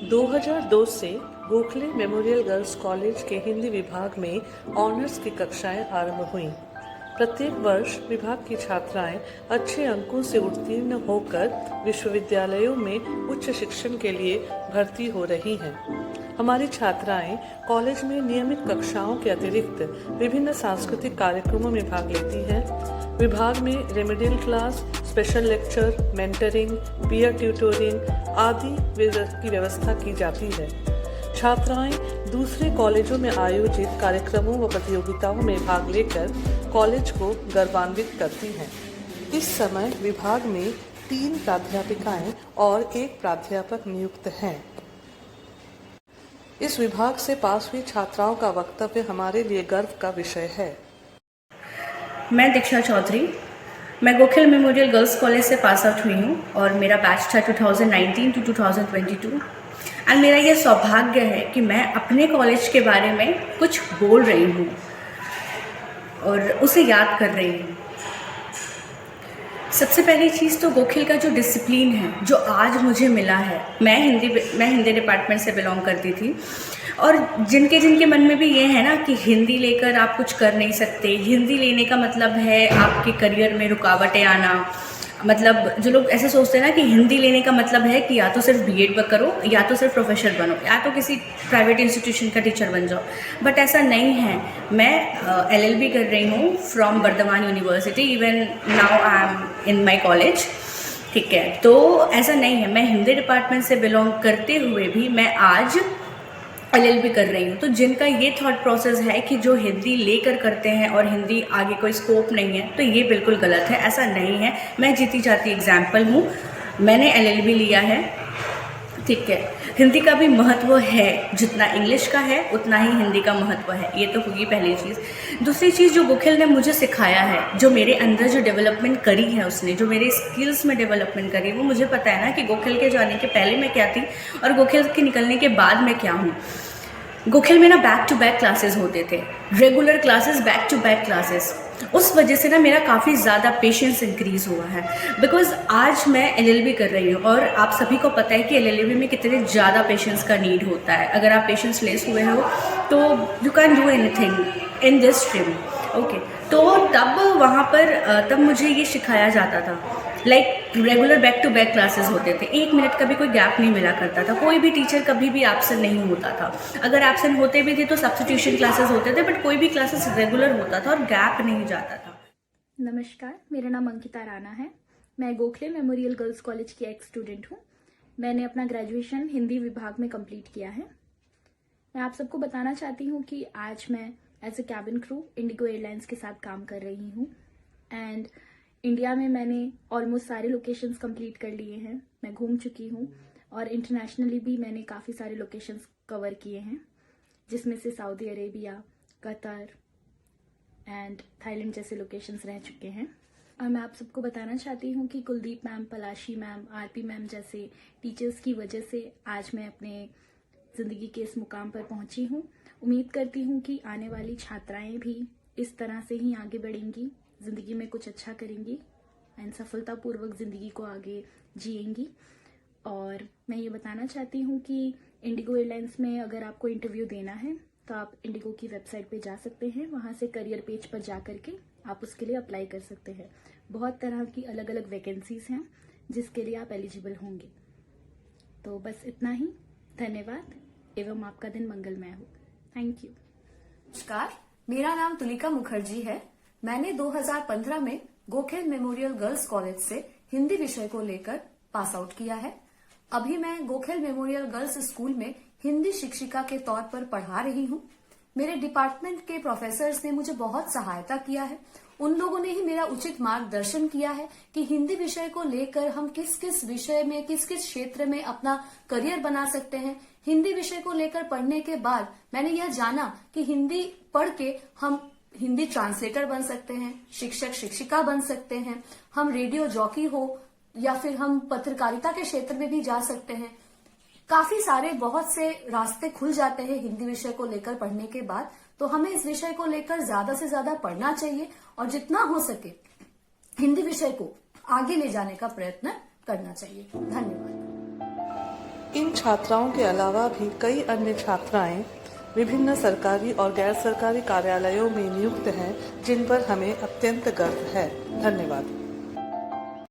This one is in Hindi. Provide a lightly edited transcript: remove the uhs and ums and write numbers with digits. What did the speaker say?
2002 से गोखले मेमोरियल गर्ल्स कॉलेज के हिंदी विभाग में ऑनर्स की कक्षाएं आरंभ हुईं। प्रत्येक वर्ष विभाग की छात्राएं अच्छे अंकों से उत्तीर्ण होकर विश्वविद्यालयों में उच्च शिक्षण के लिए भर्ती हो रही हैं। हमारी छात्राएं कॉलेज में नियमित कक्षाओं के अतिरिक्त विभिन्न सांस्कृतिक कार्यक्रमों में भाग लेती हैं। विभाग में remedial class, special lecture, mentoring, peer tutoring आदि की व्यवस्था की जाती है। छात्राएं दूसरे कॉलेजों में आयोजित कार्यक्रमों व प्रतियोगिताओं में भाग लेकर कॉलेज को गौरवान्वित करती हैं। इस समय विभाग में 3 प्राध्यापिकाएं और 1 प्राध्यापक नियुक्त हैं। इस विभाग से पास हुई छात्राओं का वक्तव्य हमारे लिए गर्व का विषय है। मैं दीक्षा चौधरी, मैं गोखले मेमोरियल गर्ल्स कॉलेज से पास आउट हुई हूँ और मेरा बैच था 2019 टू 2022 एंड मेरा ये सौभाग्य है कि मैं अपने कॉलेज के बारे में कुछ बोल रही हूँ और उसे याद कर रही हूँ। सबसे पहली चीज़ तो गोखले का जो डिसिप्लिन है जो आज मुझे मिला है। मैं हिंदी डिपार्टमेंट से बिलोंग करती थी और जिनके मन में भी ये है ना कि हिंदी लेकर आप कुछ कर नहीं सकते, हिंदी लेने का मतलब है आपके करियर में रुकावटें आना, मतलब जो लोग ऐसे सोचते हैं ना कि हिंदी लेने का मतलब है कि या तो सिर्फ बीएड करो या तो सिर्फ प्रोफेसर बनो या तो किसी प्राइवेट इंस्टीट्यूशन का टीचर बन जाओ, बट ऐसा नहीं है। मैं LLB कर रही हूँ from Burdwan university, even now I am in my college, ठीक है। तो ऐसा नहीं है, मैं हिंदी डिपार्टमेंट से बिलोंग करते हुए भी मैं आज LLB कर रही हूँ। तो जिनका ये थॉट प्रोसेस है कि जो हिंदी लेकर करते हैं और हिंदी आगे कोई स्कोप नहीं है, तो ये बिल्कुल गलत है। ऐसा नहीं है, मैं जीती जाती एग्जाम्पल हूँ। मैंने LLB लिया है, ठीक है। हिंदी का भी महत्व है, जितना इंग्लिश का है उतना ही हिंदी का महत्व है। ये तो होगी पहली चीज़। दूसरी चीज़ जो गोखले ने मुझे सिखाया है, जो मेरे अंदर जो डेवलपमेंट करी है उसने, जो मेरे स्किल्स में डेवलपमेंट करी, वो मुझे पता है ना कि गोखले के जाने के पहले मैं क्या थी और गोखले के निकलने के बाद मैं क्या हूँ। गोखले में ना बैक टू बैक क्लासेस होते थे, regular classes, back to back classes. उस वजह से ना मेरा काफ़ी ज़्यादा पेशेंस इंक्रीज़ हुआ है, बिकॉज आज मैं LLB कर रही हूँ और आप सभी को पता है कि LLB में कितने ज़्यादा पेशेंस का नीड होता है। अगर आप पेशेंस लेस हुए हो तो you can do anything in this stream, okay. तो तब वहाँ पर तब मुझे ये सिखाया जाता था, like regular back to back classes होते थे, 1 मिनट का भी कोई गैप नहीं मिला करता था। कोई भी टीचर कभी भी एब्सेंट नहीं होता था। अगर एब्सेंट होते भी थे तो सब्स्टिट्यूशन क्लासेस होते थे, बट कोई भी क्लासेस रेगुलर होता था और गैप नहीं जाता था। नमस्कार, मेरा नाम अंकिता राणा है। मैं गोखले मेमोरियल गर्ल्स कॉलेज की एक स्टूडेंट हूँ। मैंने अपना ग्रेजुएशन हिंदी विभाग में कंप्लीट किया है। मैं आप सबको बताना चाहती हूँ कि आज मैं as a cabin crew IndiGo airlines के साथ काम कर रही हूँ एंड इंडिया में मैंने ऑलमोस्ट सारे लोकेशंस कंप्लीट कर लिए हैं। मैं घूम चुकी हूँ और इंटरनेशनली भी मैंने काफ़ी सारे लोकेशंस कवर किए हैं, जिसमें से Saudi Arabia, Qatar and Thailand जैसे लोकेशंस रह चुके हैं। और मैं आप सबको बताना चाहती हूँ कि Kuldeep ma'am, Palashi ma'am, RP ma'am जैसे टीचर्स की वजह से आज मैं अपने ज़िंदगी के इस मुकाम पर पहुँची हूँ। उम्मीद करती हूँ कि आने वाली छात्राएँ भी इस तरह से ही आगे बढ़ेंगी, ज़िंदगी में कुछ अच्छा करेंगी एंड सफलतापूर्वक ज़िंदगी को आगे जिएंगी। और मैं ये बताना चाहती हूँ कि इंडिगो एयरलाइंस में अगर आपको इंटरव्यू देना है तो आप इंडिगो की वेबसाइट पे जा सकते हैं। वहाँ से करियर पेज पर जा करके आप उसके लिए अप्लाई कर सकते हैं। बहुत तरह की अलग अलग वैकेंसीज हैं जिसके लिए आप एलिजिबल होंगे। तो बस इतना ही। धन्यवाद एवं आपका दिन मंगलमय हो। Thank you. नमस्कार, मेरा नाम तुलिका मुखर्जी है। मैंने 2015 में गोखले मेमोरियल गर्ल्स कॉलेज से हिंदी विषय को लेकर पास आउट किया है। अभी मैं गोखले मेमोरियल गर्ल्स स्कूल में हिंदी शिक्षिका के तौर पर पढ़ा रही हूँ। मेरे डिपार्टमेंट के प्रोफेसर्स ने मुझे बहुत सहायता किया है। उन लोगों ने ही मेरा उचित मार्गदर्शन किया है कि हिंदी विषय को लेकर हम किस किस विषय में, किस किस क्षेत्र में अपना करियर बना सकते हैं। हिंदी विषय को लेकर पढ़ने के बाद मैंने यह जाना कि हिंदी पढ़ के हम हिंदी ट्रांसलेटर बन सकते हैं, शिक्षक शिक्षिका बन सकते हैं, हम रेडियो जॉकी हो या फिर हम पत्रकारिता के क्षेत्र में भी जा सकते हैं। काफी सारे बहुत से रास्ते खुल जाते हैं हिंदी विषय को लेकर पढ़ने के बाद। तो हमें इस विषय को लेकर ज्यादा से ज्यादा पढ़ना चाहिए और जितना हो सके हिंदी विषय को आगे ले जाने का प्रयत्न करना चाहिए। धन्यवाद। इन छात्राओं के अलावा भी कई अन्य छात्राएं विभिन्न सरकारी और गैर सरकारी कार्यालयों में नियुक्त हैं, जिन पर हमें अत्यंत गर्व है। धन्यवाद।